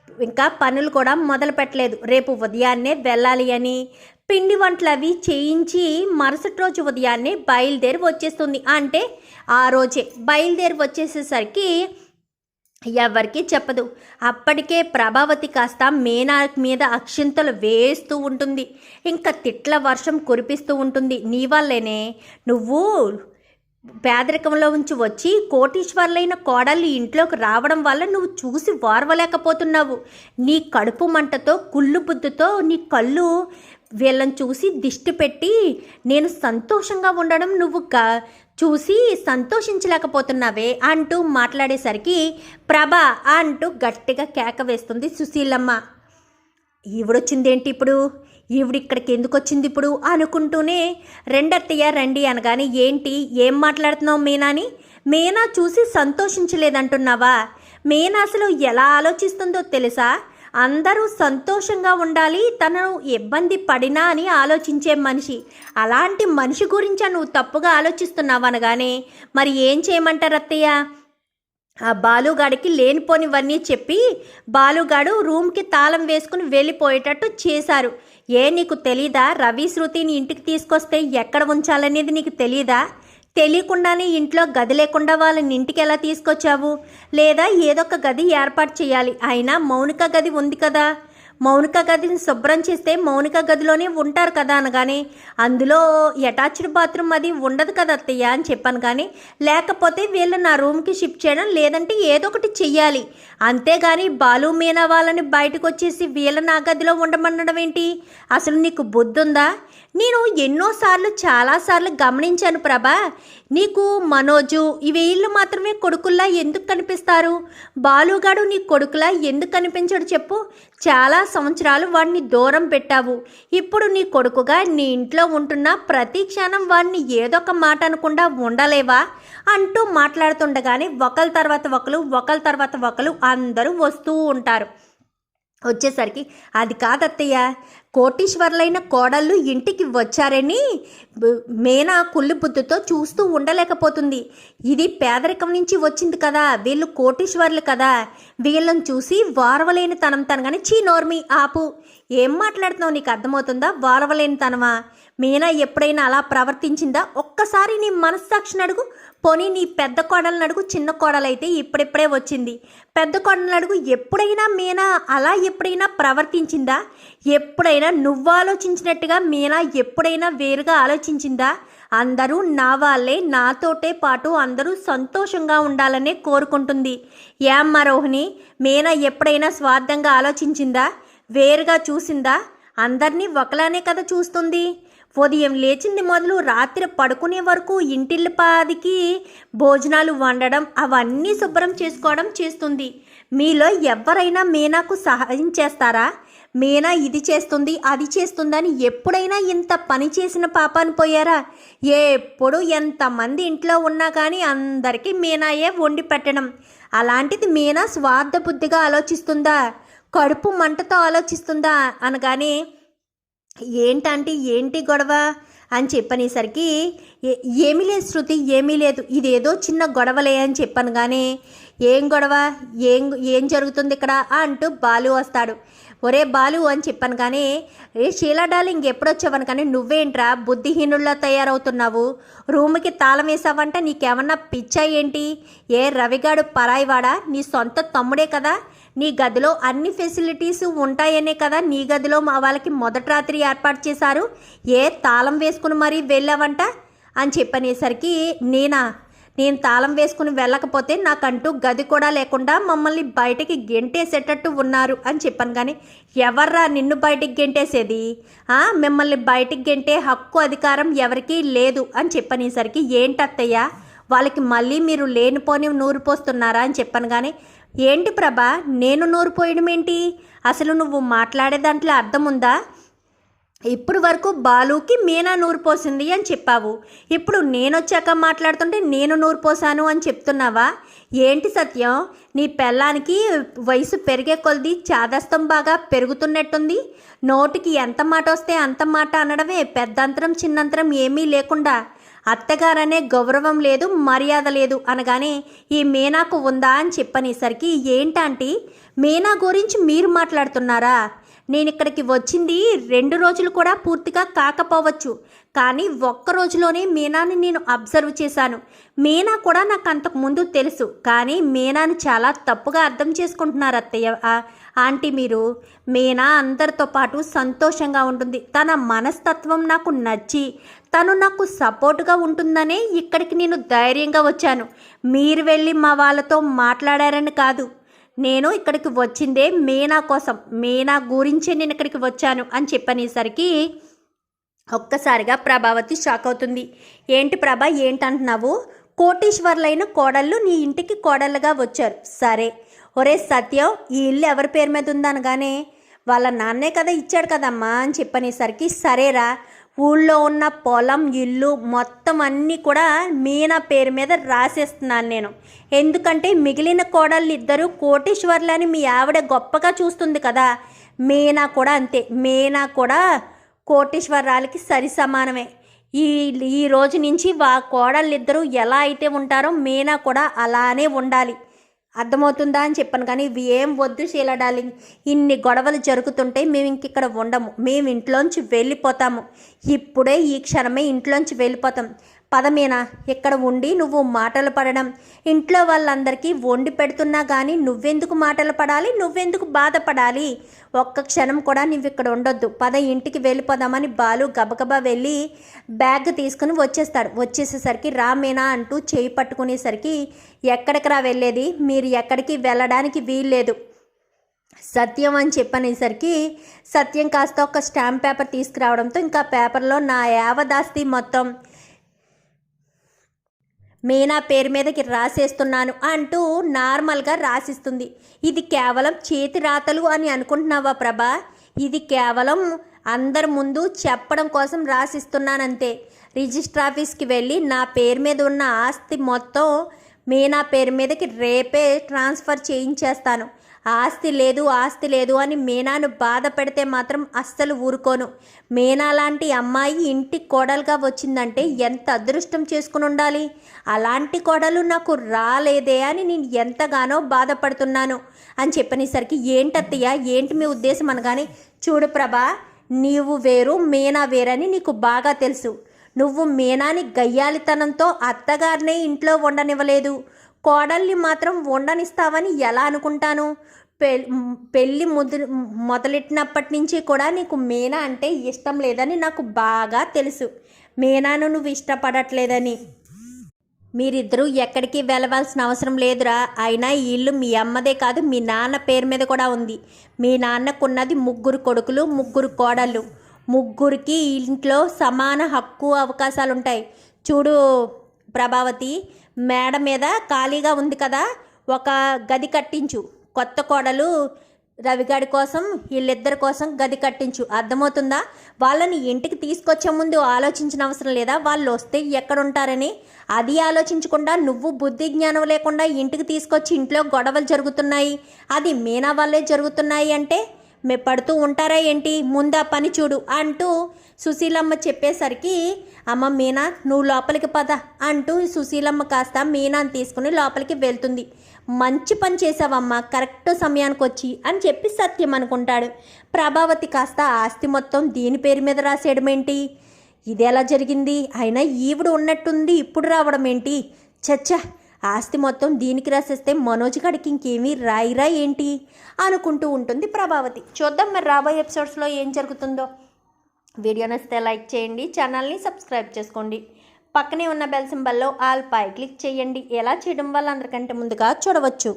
ఇంకా పనులు కూడా మొదలు పెట్టలేదు. రేపు ఉదయాన్నే వెళ్ళాలి అని పిండి వంటలు అవి చేయించి మరుసటి రోజు ఉదయాన్నే బయలుదేరి వచ్చేస్తుంది. అంటే ఆ రోజే బయలుదేరి వచ్చేసేసరికి ఎవరికి చెప్పదు. అప్పటికే ప్రభావతి కాస్త మీనా మీద అక్షింతలు వేస్తూ ఉంటుంది. ఇంకా తిట్ల వర్షం కురిపిస్తూ ఉంటుంది. నీ వల్లేనే నువ్వు పేదరికంలో ఉంచి వచ్చి కోటీశ్వర్లైన కోడళ్ళు ఇంట్లోకి రావడం వల్ల నువ్వు చూసి వారవలేకపోతున్నావు. నీ కడుపు మంటతో కుళ్ళు బుద్ధితో నీ కళ్ళు వీళ్ళని చూసి దిష్టి పెట్టి నేను సంతోషంగా ఉండడం నువ్వు చూసి సంతోషించలేకపోతున్నావే అంటూ మాట్లాడేసరికి ప్రభ అంటూ గట్టిగా కేక వేస్తుంది సుశీలమ్మ. ఈవిడొచ్చిందేంటి ఇప్పుడు, ఈవిడిక్కడికి ఎందుకు వచ్చింది ఇప్పుడు అనుకుంటూనే రెండత్తయ్య రండి అనగానే ఏంటి ఏం మాట్లాడుతున్నావు మీనాని? మీనా చూసి సంతోషించలేదంటున్నావా? మీనా అసలు ఎలా ఆలోచిస్తుందో తెలుసా? అందరూ సంతోషంగా ఉండాలి, తను ఇబ్బంది పడినా అని ఆలోచించే మనిషి. అలాంటి మనిషి గురించి నువ్వు తప్పుగా ఆలోచిస్తున్నావు అనగానే మరి ఏం చేయమంటారు అత్తయ్య? ఆ బాలుగాడికి లేనిపోనివన్నీ చెప్పి బాలుగాడు రూమ్కి తాళం వేసుకుని వెళ్ళిపోయేటట్టు చేశారు. నీకు తెలీదా? రవి శృతిని ఇంటికి తీసుకొస్తే ఎక్కడ ఉంచాలనేది నీకు తెలీదా? తెలియకుండానే ఇంట్లో గది లేకుండా వాళ్ళని ఇంటికి ఎలా తీసుకొచ్చావు? లేదా ఏదొక గది ఏర్పాటు చేయాలి. అయినా మౌనిక గది ఉంది కదా, మౌనిక గదిని శుభ్రం చేస్తే మౌనిక గదిలోనే ఉంటారు కదా అనగానే అందులో అటాచ్డ్ బాత్రూమ్ అది ఉండదు కదా అత్తయ్య అని చెప్పాను. కానీ లేకపోతే వీళ్ళు నా రూమ్కి షిఫ్ట్ చేయడం లేదంటే ఏదో ఒకటి చెయ్యాలి. అంతేగాని బాలు మీనా వాళ్ళని బయటకు వచ్చేసి వీళ్ళ నా గదిలో ఉండమనడం ఏంటి? అసలు నీకు బుద్ధి ఉందా? నేను ఎన్నోసార్లు చాలాసార్లు గమనించాను ప్రభా, నీకు మనోజు వీళ్ళు మాత్రమే కొడుకుల్లా ఎందుకు కనిపిస్తారు? బాలుగాడు నీ కొడుకులా ఎందుకు కనిపించడు చెప్పు? చాలా సంవత్సరాలు వాడిని దూరం పెట్టావు. ఇప్పుడు నీ కొడుకుగా నీ ఇంట్లో ఉంటున్న ప్రతి క్షణం వాడిని ఏదో ఒక మాట అనకుండా ఉండలేవా అంటూ మాట్లాడుతుండగానే ఒకరి తర్వాత ఒకరు అందరూ వస్తూ ఉంటారు. వచ్చేసరికి అది కాదత్తయ్య, కోటీశ్వర్లైన కోడళ్ళు ఇంటికి వచ్చారని మీనా కుళ్ళు బుద్ధితో చూస్తూ ఉండలేకపోతుంది. ఇది పేదరికం నుంచి వచ్చింది కదా, వీళ్ళు కోటీశ్వర్లు కదా, వీళ్ళని చూసి వారవలేని తనం తనగానే చీ నోర్మి ఆపు. ఏం మాట్లాడుతున్నావు? నీకు అర్థమవుతుందా? వారవలేని తనమా? మీనా ఎప్పుడైనా అలా ప్రవర్తించిందా? ఒక్కసారి నీ మనస్సాక్షిని అడుగు. పోనీ నీ పెద్ద కోడలను అడుగు. చిన్న కోడలైతే ఇప్పుడిప్పుడే వచ్చింది. పెద్ద కోడలను అడుగు. ఎప్పుడైనా మీనా అలా ఎప్పుడైనా ప్రవర్తించిందా? ఎప్పుడైనా నువ్వు ఆలోచించినట్టుగా మీనా ఎప్పుడైనా వేరుగా ఆలోచించిందా? అందరూ నా వాళ్ళే, నాతోటే పాటు అందరూ సంతోషంగా ఉండాలనే కోరుకుంటుంది. ఏమ్మా రోహిణి, మీనా ఎప్పుడైనా స్వార్థంగా ఆలోచించిందా? వేరుగా చూసిందా? అందరినీ ఒకలానే కదా చూస్తుంది. ఉదయం లేచింది మొదలు రాత్రి పడుకునే వరకు ఇంటిల్లిపాదికి భోజనాలు వండడం అవన్నీ శుభ్రం చేసుకోవడం చేస్తుంది. మీలో ఎవరైనా మీనాకు సహాయం చేస్తారా? మీనా ఇది చేస్తుంది అది చేస్తుందని ఎప్పుడైనా ఇంత పని చేసిన పాపాన్ని పోయారా? ఎప్పుడు ఎంతమంది ఇంట్లో ఉన్నా కానీ అందరికీ మీనాయే వండి పెట్టడం. అలాంటిది మీనా స్వార్థ బుద్ధిగా ఆలోచిస్తుందా? కడుపు మంటతో ఆలోచిస్తుందా అనగానే ఏంటంటే ఏంటి గొడవ అని చెప్పనేసరికి ఏమీ లేదు శృతి, ఏమీ లేదు, ఇదేదో చిన్న గొడవలే అని చెప్పాను. కానీ ఏం గొడవ, ఏం జరుగుతుంది ఇక్కడ అంటూ బాలు వస్తాడు. ఒరే బాలు అని చెప్పాను. కానీ షీలా డార్లింగ్ ఎప్పుడొచ్చావని, కానీ నువ్వేంట్రా బుద్ధిహీనుల్లా తయారవుతున్నావు? రూమ్కి తాళం వేసావంట, నీకేమన్నా పిచ్చా ఏంటి? రవిగాడు పరాయివాడా? నీ సొంత తమ్ముడే కదా, నీ గదిలో అన్ని ఫెసిలిటీస్ ఉంటాయనే కదా నీ గదిలో మా వాళ్ళకి మొదటి రాత్రి ఏర్పాటు చేశారు. తాళం వేసుకుని మరీ వెళ్ళావంట అని చెప్పనేసరికి నేను తాళం వేసుకుని వెళ్ళకపోతే నాకంటూ గది కూడా లేకుండా మమ్మల్ని బయటికి గెంటేసేటట్టు ఉన్నారు అని చెప్పాను. కానీ ఎవర్రా నిన్ను బయటికి గెంటేసేది? మిమ్మల్ని బయటికి గెంటే హక్కు అధికారం ఎవరికీ లేదు అని చెప్పనేసరికి ఏంటత్తయ్య వాళ్ళకి మళ్ళీ మీరు లేనిపోని నూరు పోస్తున్నారా అని చెప్పాను. కానీ ఏంటి ప్రభా, నేను నూరు పోయడం ఏంటి? అసలు నువ్వు మాట్లాడే దాంట్లో అర్థం ఉందా? ఇప్పుడు వరకు బాలుకి మీనా నూరు పోసింది అని చెప్పావు, ఇప్పుడు నేను వచ్చాక మాట్లాడుతుంటే నేను నూరు పోసాను అని చెప్తున్నావా? ఏంటి సత్యం, నీ పెళ్ళానికి వయసు పెరిగే కొలది చాదస్తం బాగా పెరుగుతున్నట్టుంది. నోటికి ఎంత మాట వస్తే అంత మాట అనడమే, పెద్దంతరం చిన్నంతరం ఏమీ లేకుండా. అత్తగారనే గౌరవం లేదు, మర్యాద లేదు అనగానే ఈ మీనాకు ఉందా అని చెప్పనేసరికి ఏంటంటే మీనా గురించి మీరు మాట్లాడుతున్నారా? నేను ఇక్కడికి వచ్చింది 2 రోజులు కూడా పూర్తిగా కాకపోవచ్చు, కానీ ఒక్క రోజులోనే మీనాని నేను అబ్జర్వ్ చేశాను. మీనా కూడా నాకు అంతకు ముందు తెలుసు, కానీ మీనాని చాలా తప్పుగా అర్థం చేసుకుంటున్నారు అత్తయ్య, ఆంటీ మీరు. మీనా అందరితో పాటు సంతోషంగా ఉంటుంది. తన మనస్తత్వం నాకు నచ్చి తను నాకు సపోర్టుగా ఉంటుందనే ఇక్కడికి నేను ధైర్యంగా వచ్చాను. మీరు వెళ్ళి మా వాళ్ళతో మాట్లాడారని కాదు, నేను ఇక్కడికి వచ్చిందే మీనా కోసం, మీనా గురించే నేను ఇక్కడికి వచ్చాను అని చెప్పనేసరికి ఒక్కసారిగా ప్రభావతి షాక్ అవుతుంది. ఏంటి ప్రభా, ఏంటంటున్నావు? కోటీశ్వర్లైన కోడళ్ళు నీ ఇంటికి కోడళ్ళుగా వచ్చారు, సరే. ఒరే సత్యం, ఈ ఇల్లు ఎవరి పేరు మీద ఉందనగానే వాళ్ళ నాన్నే కదా ఇచ్చాడు కదమ్మా అని చెప్పనేసరికి, సరేరా, ఊళ్ళో ఉన్న పొలం ఇల్లు మొత్తం అన్నీ కూడా మీనా పేరు మీద రాసేస్తున్నాను నేను. ఎందుకంటే మిగిలిన కోడళ్ళు ఇద్దరు కోటీశ్వర్లని మీ ఆవిడ గొప్పగా చూస్తుంది కదా, మీనా కూడా అంతే. మీనా కూడా కోటీశ్వరాలకి సరి సమానమే. ఈ ఈ రోజు నుంచి కోడళ్ళిద్దరూ ఎలా అయితే ఉంటారో మీనా కూడా అలానే ఉండాలి. అర్థమవుతుందా అని చెప్పాను. కానీ ఇవి ఏం వద్దు శీలా డార్లింగ్, ఇన్ని గొడవలు జరుగుతుంటే మేము ఇంకిక్కడ ఉండము, మేము ఇంట్లోంచి వెళ్ళిపోతాము. ఇప్పుడే ఈ క్షణమే ఇంట్లోంచి వెళ్ళిపోతాం. పదమేనా, ఇక్కడ ఉండి నువ్వు మాటలు పడడం, ఇంట్లో వాళ్ళందరికీ వండి పెడుతున్నా కానీ నువ్వెందుకు మాటలు పడాలి, నువ్వెందుకు బాధపడాలి? ఒక్క క్షణం కూడా నువ్వు ఇక్కడ ఉండొద్దు, పద ఇంటికి వెళ్ళిపోదామని బాలు గబగబా వెళ్ళి బ్యాగ్ తీసుకుని వచ్చేస్తాడు. వచ్చేసేసరికి రామేనా అంటూ చేయి పట్టుకునేసరికి, ఎక్కడికి రా వెళ్ళేది, మీరు ఎక్కడికి వెళ్ళడానికి వీల్లేదు సత్యం అని చెప్పనేసరికి, సత్యం కాస్త ఒక స్టాంప్ పేపర్ తీసుకురావడంతో ఇంకా పేపర్లో నా యావదాస్తి మొత్తం మీనా పేరు మీదకి రాసేస్తున్నాను అంటూ నార్మల్గా రాసిస్తుంది. ఇది కేవలం చేతి రాతలు అని అనుకుంటున్నావా ప్రభా? ఇది కేవలం అందరి ముందు చెప్పడం కోసం రాసిస్తున్నానంతే. రిజిస్టర్ ఆఫీస్కి వెళ్ళి నా పేరు మీద ఉన్న ఆస్తి మొత్తం మీనా పేరు మీదకి రేపే ట్రాన్స్ఫర్ చేయించేస్తాను. ఆస్తి లేదు అని మీనాను బాధ పెడితే మాత్రం అస్సలు ఊరుకోను. మీనా లాంటి అమ్మాయి ఇంటి కోడలుగా వచ్చిందంటే ఎంత అదృష్టం చేసుకుని ఉండాలి. అలాంటి కోడలు నాకు రాలేదే అని నేను ఎంతగానో బాధపడుతున్నాను అని చెప్పనేసరికి, ఏంటత్తయ్య, ఏంటి మీ ఉద్దేశం అనగానే, చూడు ప్రభా, నీవు వేరు మీనా వేరని నీకు బాగా తెలుసు. నువ్వు మీనాని గయ్యాలితనంతో అత్తగారినే ఇంట్లో ఉండనివ్వలేదు, కోడల్ని మాత్రం ఉండనిస్తావని ఎలా అనుకుంటాను? పెళ్ళి మొదలెట్టినప్పటి నుంచి కూడా నీకు మీనా అంటే ఇష్టం లేదని నాకు బాగా తెలుసు. మీనాను నువ్వు ఇష్టపడట్లేదని. మీరిద్దరూ ఎక్కడికి వెళ్ళవలసిన అవసరం లేదురా. అయినా ఈ ఇల్లు మీ అమ్మదే కాదు, మీ నాన్న పేరు మీద కూడా ఉంది. మీ నాన్నకున్నది 3 కొడుకులు, 3 కోడళ్ళు. ముగ్గురికి ఇంట్లో సమాన హక్కు అవకాశాలు ఉంటాయి. చూడు ప్రభావతి, మేడ మీద ఖాళీగా ఉంది కదా, ఒక గది కట్టించు. కొత్త కోడలు రవిగాడి కోసం, వీళ్ళిద్దరి కోసం గది కట్టించు. అర్థమవుతుందా? వాళ్ళని ఇంటికి తీసుకొచ్చే ముందు ఆలోచించిన అవసరం లేదా? వాళ్ళు వస్తే ఎక్కడుంటారని అది ఆలోచించకుండా నువ్వు బుద్ధి జ్ఞానం లేకుండా ఇంటికి తీసుకొచ్చి ఇంట్లో గొడవలు జరుగుతున్నాయి, అది మీనా వల్లే జరుగుతున్నాయి అంటే పడుతూ ఉంటారా ఏంటి? ముందా పని చూడు అంటూ సుశీలమ్మ చెప్పేసరికి, అమ్మ మీనా నువ్వు లోపలికి పద అంటూ సుశీలమ్మ కాస్త మీనాని తీసుకుని లోపలికి వెళ్తుంది. మంచి పని చేసావమ్మా, కరెక్ట్ సమయానికి వచ్చి అని చెప్పి సత్యం అనుకుంటాడు. ప్రభావతి కాస్త ఆస్తి మొత్తం దీని పేరు మీద రాసేయడం ఏంటి, ఇది ఎలా జరిగింది, అయినా ఈవిడ ఉన్నట్టుంది ఇప్పుడు రావడం ఏంటి, చచ్చా, ఆస్తి మొత్తం దీనికి రాసేస్తే మనోజ్ గడికి ఇంకేమీ రాయిరా ఏంటి అనుకుంటూ ఉంటుంది ప్రభావతి. చూద్దాం మరి రాబోయే ఎపిసోడ్స్లో ఏం జరుగుతుందో. వీడియో నచ్చితే లైక్ చేయండి, ఛానల్ని సబ్స్క్రైబ్ చేసుకోండి, పక్కనే ఉన్న బెల్ సింబల్లో ఆల్ పై క్లిక్ చేయండి. ఎలా చేయడం వల్ల అందరికంటే ముందుగా చూడవచ్చు.